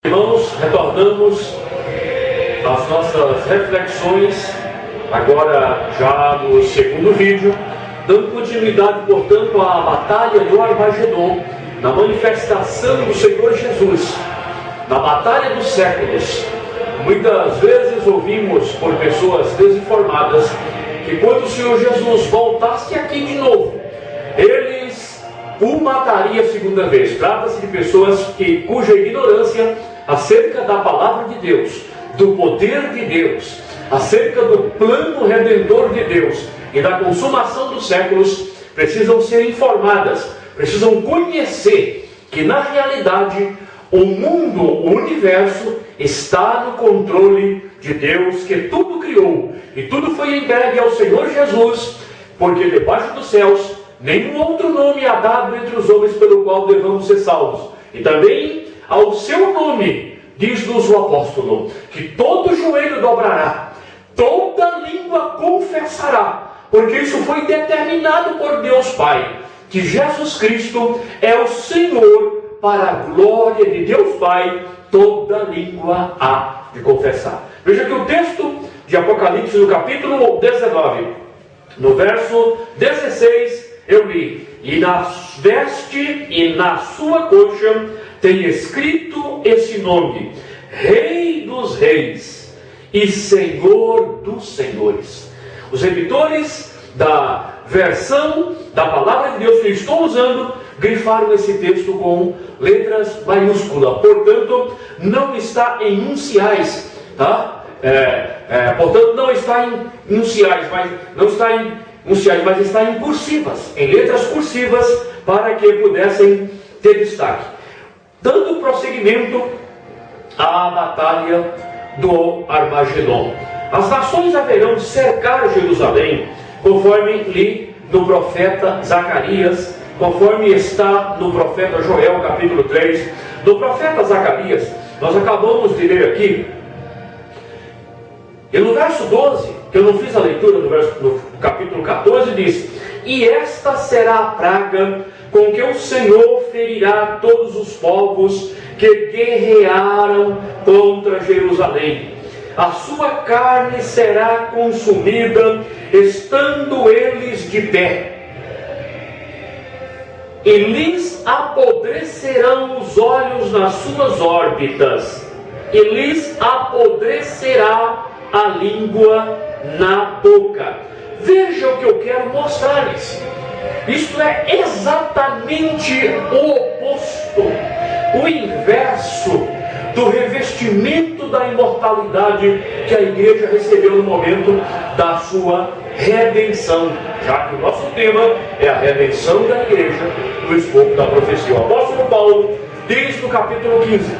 Irmãos, retornamos às nossas reflexões, agora já no segundo vídeo, dando continuidade, portanto, à batalha do Armagedon, na manifestação do Senhor Jesus, na batalha dos séculos. Muitas vezes ouvimos por pessoas desinformadas que quando o Senhor Jesus voltasse aqui de novo, eles o mataria a segunda vez. Trata-se de pessoas cuja ignorância acerca da palavra de Deus, do poder de Deus, acerca do plano redentor de Deus e da consumação dos séculos, precisam ser informadas, precisam conhecer que na realidade o mundo, o universo está no controle de Deus, que tudo criou e tudo foi entregue ao Senhor Jesus, porque debaixo dos céus nenhum outro nome há dado entre os homens pelo qual devamos ser salvos. E também ao seu nome, diz-nos o apóstolo, que todo joelho dobrará, toda língua confessará, porque isso foi determinado por Deus Pai, que Jesus Cristo é o Senhor, para a glória de Deus Pai, toda língua há de confessar. Veja que o texto de Apocalipse, no capítulo 19, no verso 16, eu li: e na veste e na sua coxa tem escrito esse nome: Rei dos Reis e Senhor dos Senhores. Os editores da versão da palavra de Deus que eu estou usando grifaram esse texto com letras maiúsculas, portanto não está em nunciais, tá? Portanto não está em nunciais, mas está em cursivas, em letras cursivas, para que pudessem ter destaque. Dando prosseguimento à batalha do Armagedon. As nações haverão de cercar Jerusalém, conforme li no profeta Zacarias, conforme está no profeta Joel, capítulo 3. No profeta Zacarias, nós acabamos de ler aqui, e no verso 12, que eu não fiz a leitura, no capítulo 14, diz: e esta será a praga com que o Senhor ferirá todos os povos que guerrearam contra Jerusalém. A sua carne será consumida, estando eles de pé, e lhes apodrecerão os olhos nas suas órbitas, e lhes apodrecerá a língua na boca. Veja o que eu quero mostrar-lhes. Isto é exatamente o oposto, o inverso do revestimento da imortalidade que a igreja recebeu no momento da sua redenção, já que o nosso tema é a redenção da igreja no escopo da profecia. O apóstolo Paulo diz no capítulo 15,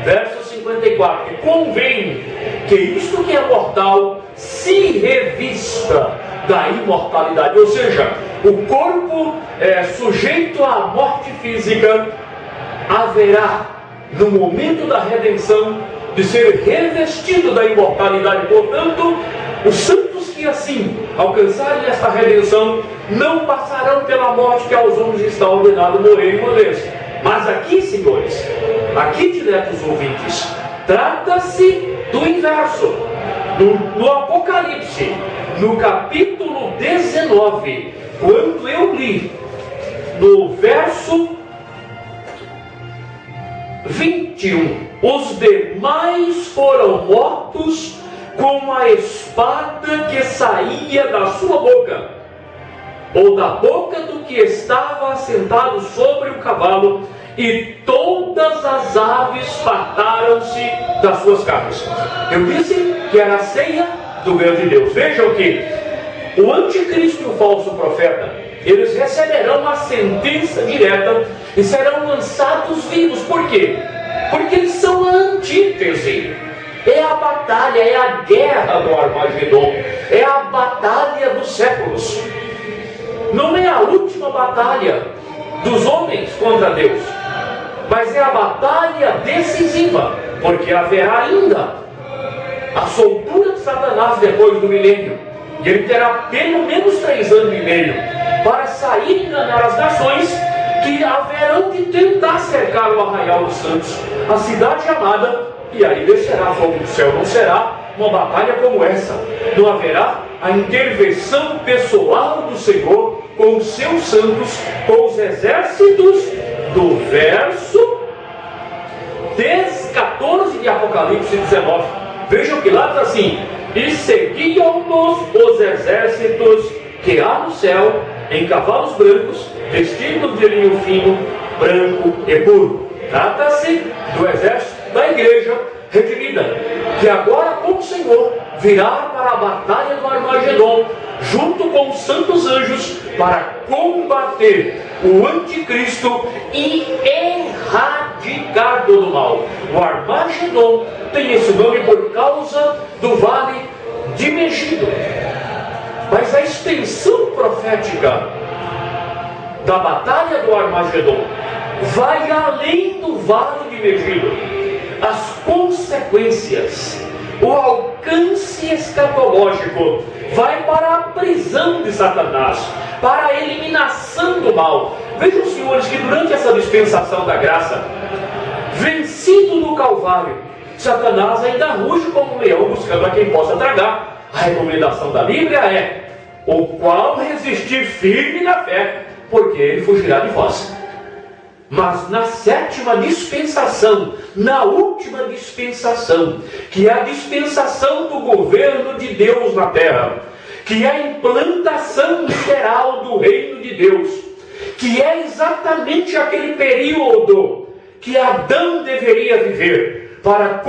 verso 54, que convém que isto que é mortal se revista da imortalidade, ou seja, o corpo sujeito à morte física haverá, no momento da redenção, de ser revestido da imortalidade. Portanto, os santos que assim alcançarem esta redenção não passarão pela morte que aos homens está ordenado morrer uma vez. Mas aqui, senhores, aqui, diletos ouvintes, trata-se do inverso. No Apocalipse, no capítulo 19, quando eu li no verso 21, os demais foram mortos com a espada que saía da sua boca, ou da boca do que estava assentado sobre o cavalo, e todas as aves fartaram-se das suas carnes. Eu disse que era a ceia do grande Deus. Vejam que o anticristo e o falso profeta, eles receberão a sentença direta e serão lançados vivos. Por quê? Porque eles são a antítese. É a batalha, é a guerra do Armagedon, é a batalha dos séculos. Não é a última batalha dos homens contra Deus, mas é a batalha decisiva, porque haverá ainda a soltura de Satanás depois do milênio, e ele terá pelo menos 3 anos e meio para sair e enganar as nações, que haverão de tentar cercar o arraial dos santos, a cidade amada, e aí descerá fogo do céu. Não será uma batalha como essa. Não haverá a intervenção pessoal do Senhor com os seus santos, com os exércitos do verso 14 de Apocalipse 19. Vejam que lá está assim: e seguiam-nos os exércitos que há no céu, em cavalos brancos, vestidos de linho fino, branco e puro. Trata-se do exército da igreja redimida, que agora com o Senhor virá para a batalha do Armagedon, junto com os santos anjos, para combater o anticristo e erradicar todo o mal. O Armagedon tem esse nome por causa do vale de Megido. Mas a extensão profética da batalha do Armagedon vai além do vale de Megido. As consequências, o alcance escatológico vai para a prisão de Satanás, para a eliminação do mal. Vejam, senhores, que durante essa dispensação da graça, vencido no Calvário, Satanás ainda ruge como um leão buscando a quem possa tragar. A recomendação da Bíblia é: o qual resistir firme na fé, porque ele fugirá de vós. Mas na sétima dispensação, na última dispensação, que é a dispensação do governo de Deus na terra, que é a implantação literal do reino de Deus, que é exatamente aquele período que Adão deveria viver para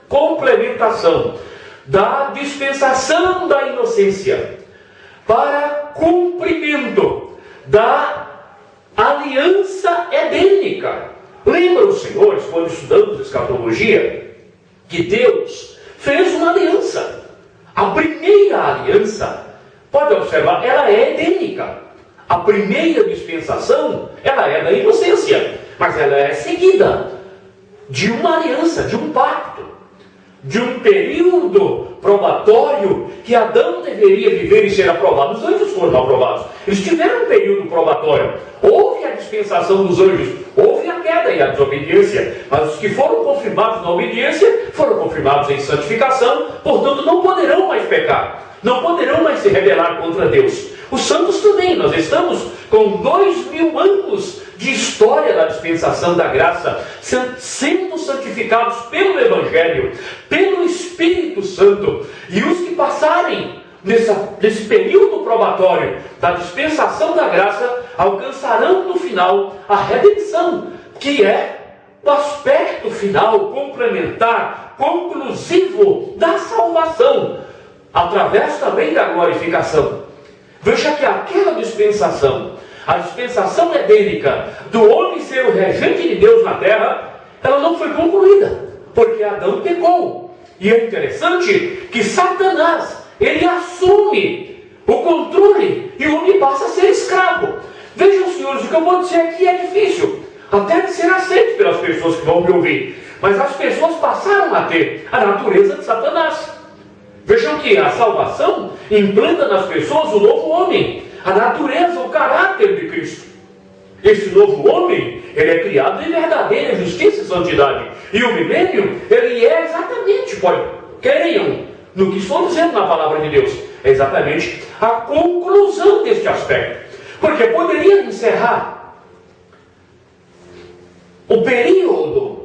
complementação da dispensação da inocência, para cumprimento da aliança edênica. Lembram os senhores, quando estudamos escatologia, que Deus fez uma aliança. A primeira aliança, pode observar, ela é edênica. A primeira dispensação, ela é da inocência, mas ela é seguida de uma aliança, de um pacto, de um período probatório que Adão deveria viver e ser aprovado. Os anjos foram aprovados, eles tiveram um período probatório. Houve a dispensação dos anjos, houve a queda e a desobediência, mas os que foram confirmados na obediência foram confirmados em santificação, portanto não poderão mais pecar, não poderão mais se rebelar contra Deus. Os santos também. Nós estamos com 2000 anos de história da dispensação da graça, sendo santificados pelo Evangelho, pelo Espírito Santo. E os que passarem nesse período probatório da dispensação da graça alcançarão no final a redenção, que é o aspecto final, complementar, conclusivo da salvação, através também da glorificação. Veja que aquela dispensação, a dispensação edênica do homem ser o regente de Deus na terra, ela não foi concluída, porque Adão pecou. E é interessante que Satanás, ele assume o controle e o homem passa a ser escravo. Vejam, senhores, o que eu vou dizer aqui é difícil, até de ser aceito pelas pessoas que vão me ouvir, mas as pessoas passaram a ter a natureza de Satanás. Vejam que a salvação implanta nas pessoas o novo homem, a natureza, o caráter de Cristo. Esse novo homem, ele é criado em verdadeira justiça e santidade. E o milênio, ele é exatamente, creiam no que estou dizendo na palavra de Deus, é exatamente a conclusão deste aspecto. Porque poderia encerrar o período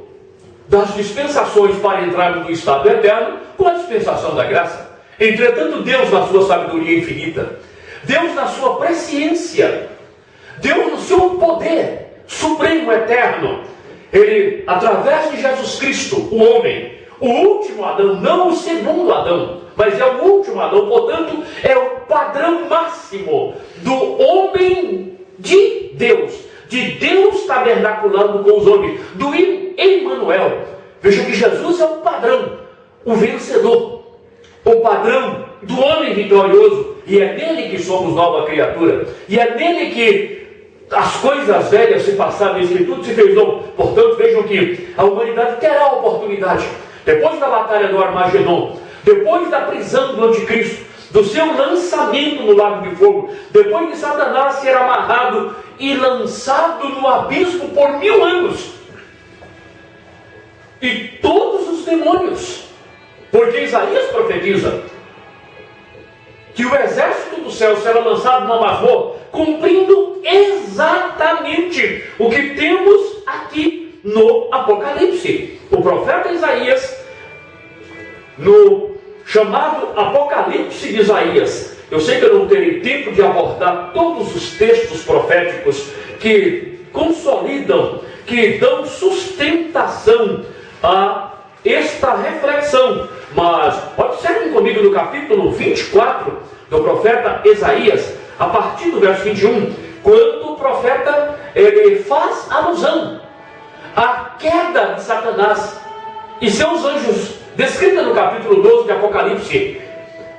das dispensações para entrar no estado eterno com a dispensação da graça. Entretanto, Deus, na sua sabedoria infinita, Deus, na sua presciência, Deus, no seu poder supremo eterno, ele, através de Jesus Cristo, o homem, o último Adão, não o segundo Adão, mas é o último Adão, portanto, é o padrão máximo do homem de Deus tabernaculando com os homens, do Emmanuel. Veja que Jesus é o padrão, o vencedor, o padrão do homem vitorioso, e é nele que somos nova criatura, e é nele que as coisas velhas se passaram, e tudo se fez novo. Portanto, vejam que a humanidade terá a oportunidade, depois da batalha do Armagedon, depois da prisão do anticristo, do seu lançamento no lago de fogo, depois de Satanás ser amarrado e lançado no abismo por 1000 anos. E todos os demônios, porque Isaías profetiza que o exército do céu será lançado na masmorra, cumprindo exatamente o que temos aqui no Apocalipse. O profeta Isaías, no chamado Apocalipse de Isaías, eu sei que eu não terei tempo de abordar todos os textos proféticos que consolidam, que dão sustentação a esta reflexão, mas observem comigo no capítulo 24 do profeta Isaías, a partir do verso 21, quando o profeta faz alusão à queda de Satanás e seus anjos, descrita no capítulo 12 de Apocalipse,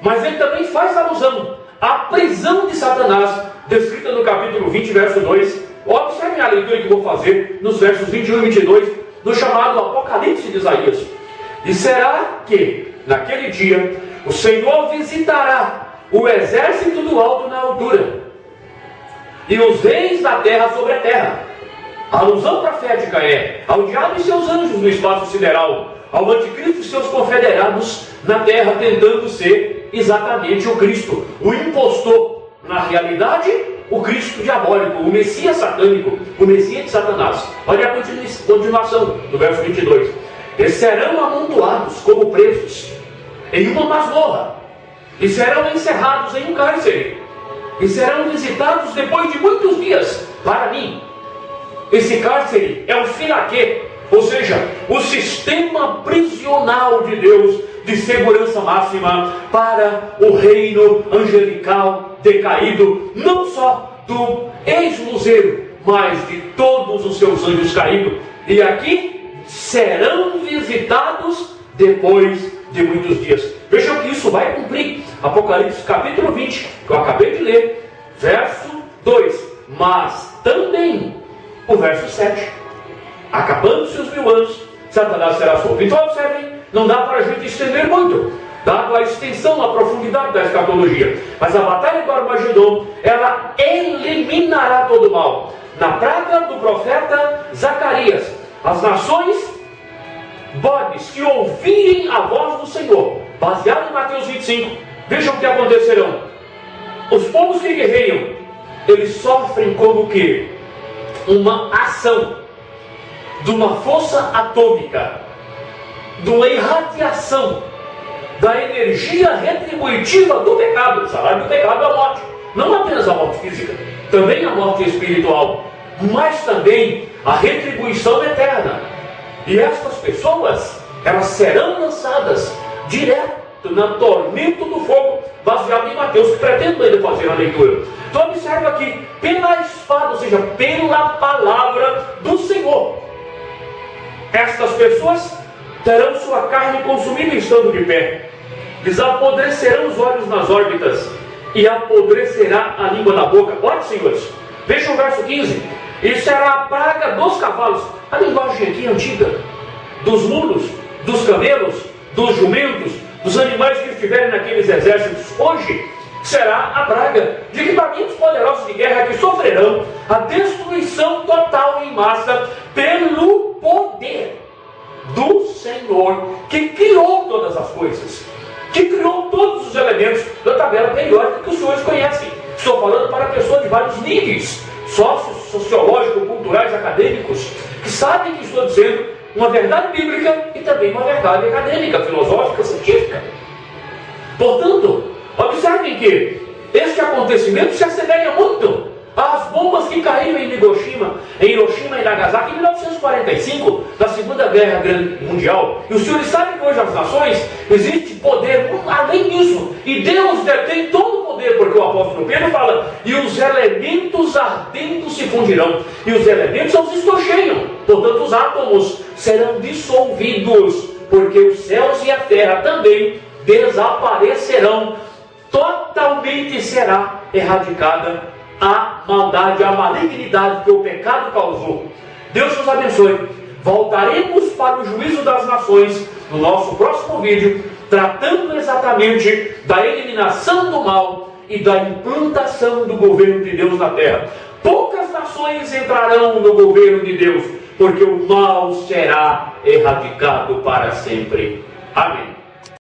mas ele também faz alusão à prisão de Satanás, descrita no capítulo 20, verso 2. Observem a leitura que vou fazer nos versos 21 e 22, do chamado Apocalipse de Isaías. E será que, naquele dia, o Senhor visitará o exército do alto na altura, e os reis da terra sobre a terra. A alusão profética é ao diabo e seus anjos no espaço sideral, ao anticristo e seus confederados na terra, tentando ser exatamente o Cristo, o impostor. Na realidade, o Cristo diabólico, o Messias satânico, o Messias de Satanás. Olha a continuação do verso 22. Eles serão amontoados como presos em uma masmorra, e serão encerrados em um cárcere, e serão visitados depois de muitos dias. Para mim, esse cárcere é o Siraquê, ou seja, o sistema prisional de Deus de segurança máxima para o reino angelical decaído, não só do ex-luzeiro, mas de todos os seus anjos caídos. E aqui serão visitados depois de muitos dias. Vejam que isso vai cumprir. Apocalipse capítulo 20, que eu acabei de ler, verso 2, mas também o verso 7. Acabando-se os 1000 anos, Satanás será solto. Então observem, não dá para a gente estender muito, dado a extensão, a profundidade da escatologia. Mas a batalha do Armagedon, ela eliminará todo o mal. Na praga do profeta Zacarias, as nações bodes que ouvirem a voz do Senhor, baseado em Mateus 25, vejam o que acontecerão. Os povos que guerreiam, eles sofrem como que uma ação de uma força atômica, de uma irradiação da energia retributiva do pecado. O salário do pecado é a morte, não apenas a morte física, também a morte espiritual, mas também a retribuição eterna. E estas pessoas, elas serão lançadas direto na tormento do fogo, baseado em Mateus, que pretendo ainda fazer a leitura. Então observa aqui, pela espada, ou seja, pela palavra do Senhor, estas pessoas terão sua carne consumida estando de pé, lhes apodrecerão os olhos nas órbitas, e apodrecerá a língua na boca. Olha, senhores, veja o verso 15. E será a praga dos cavalos. A linguagem aqui é antiga, dos mulos, dos camelos, dos jumentos, dos animais que estiverem naqueles exércitos. Hoje será a praga de equipamentos poderosos de guerra que sofrerão a destruição total em massa pelo poder do Senhor, que criou todas as coisas, que criou todos os elementos da tabela periódica que os senhores conhecem. Estou falando para pessoas de vários níveis, sociológicos, culturais, acadêmicos, que sabem que estou dizendo uma verdade bíblica e também uma verdade acadêmica, filosófica, científica. Portanto, observem que este acontecimento se assemelha muito às bombas que caíram em Hiroshima e Nagasaki em 1945, na Segunda Guerra Mundial. E os senhores sabem que hoje as nações, existe poder além disso, e Deus detém todo o poder, porque o apóstolo Pedro fala, e os elementos ardentes se fundirão, e os elementos são os estojeiam, portanto os átomos serão dissolvidos, porque os céus e a terra também desaparecerão, totalmente será erradicada a maldade, a malignidade que o pecado causou. Deus nos abençoe. Voltaremos para o juízo das nações no nosso próximo vídeo, tratando exatamente da eliminação do mal e da implantação do governo de Deus na terra. Poucas nações entrarão no governo de Deus, porque o mal será erradicado para sempre. Amém.